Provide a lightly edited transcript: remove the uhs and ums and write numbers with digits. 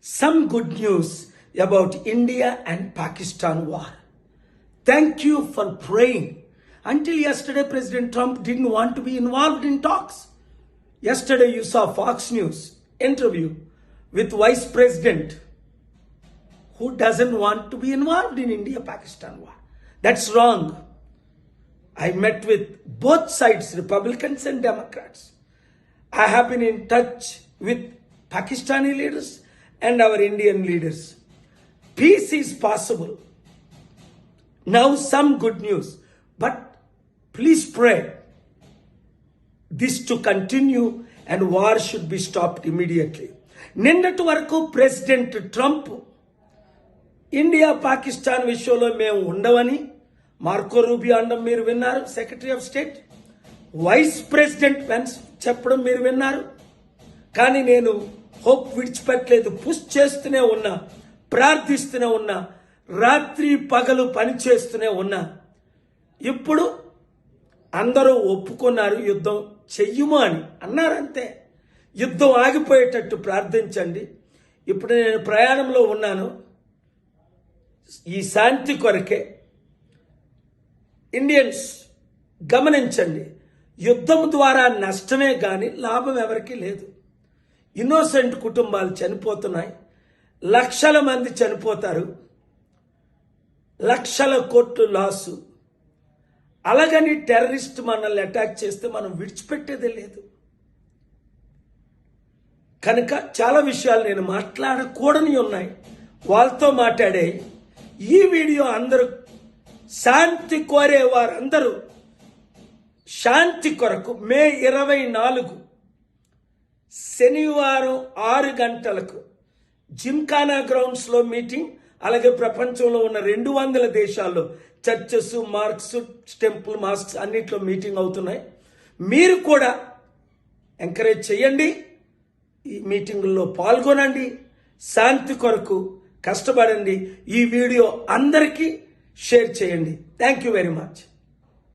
some good news about India and Pakistan war. Thank you for praying. Until yesterday, President Trump didn't want to be involved in talks. Yesterday, you saw Fox News interview with Vice President who doesn't want to be involved in India-Pakistan war. That's wrong. I met with both sides, Republicans and Democrats. I have been in touch with Pakistani leaders and our Indian leaders. Peace is possible. Now some good news, but please pray this to continue and war should be stopped immediately. నిన్నటి వరకు president Trump India Pakistan విషయంలో మేము ఉండవని Marco Rubio అనడం మీరు విన్నారు, secretary of state. Vice president Vance చెప్పడం మీరు విన్నారు. కానీ నేను హోప్ విడిచిపెట్టలేదు, పుష్ చేస్తూనే ఉన్నా, ప్రార్థిస్తూనే ఉన్నా, రాత్రి పగలు పని చేస్తూనే ఉన్నా. ఇప్పుడు అందరూ ఒప్పుకున్నారు యుద్ధం చెయ్యము అని అన్నారంతే. యుద్ధం ఆగిపోయేటట్టు ప్రార్థించండి. ఇప్పుడు నేను ప్రయాణంలో ఉన్నాను. ఈ శాంతి కొరకే ఇండియన్స్ గమనించండి, యుద్ధం ద్వారా నష్టమే కానీ లాభం ఎవరికీ లేదు. ఇన్నోసెంట్ కుటుంబాలు చనిపోతున్నాయి, లక్షల మంది చనిపోతారు, లక్షల కోట్లు లాసు. అలాగని టెర్రరిస్ట్ మనల్ని అటాక్ చేస్తే మనం విడిచిపెట్టేదే లేదు. కనుక చాలా విషయాలు నేను మాట్లాడకూడని ఉన్నాయి, వాళ్ళతో మాట్లాడే. ఈ వీడియో అందరూ శాంతి కోరే వారందరూ శాంతి కొరకు మే 24 శనివారం 6 గంటలకు జిమ్ఖానా గ్రౌండ్స్లో మీటింగ్. అలాగే ప్రపంచంలో ఉన్న 200 దేశాల్లో చర్చెస్, మార్క్స్, టెంపుల్, మాస్క్స్ అన్నిట్లో మీటింగ్ అవుతున్నాయి. మీరు కూడా ఎంకరేజ్ చేయండి, ఈ మీటింగుల్లో పాల్గొనండి, శాంతి కొరకు కష్టపడండి. ఈ వీడియో అందరికీ షేర్ చేయండి. Thank you very much.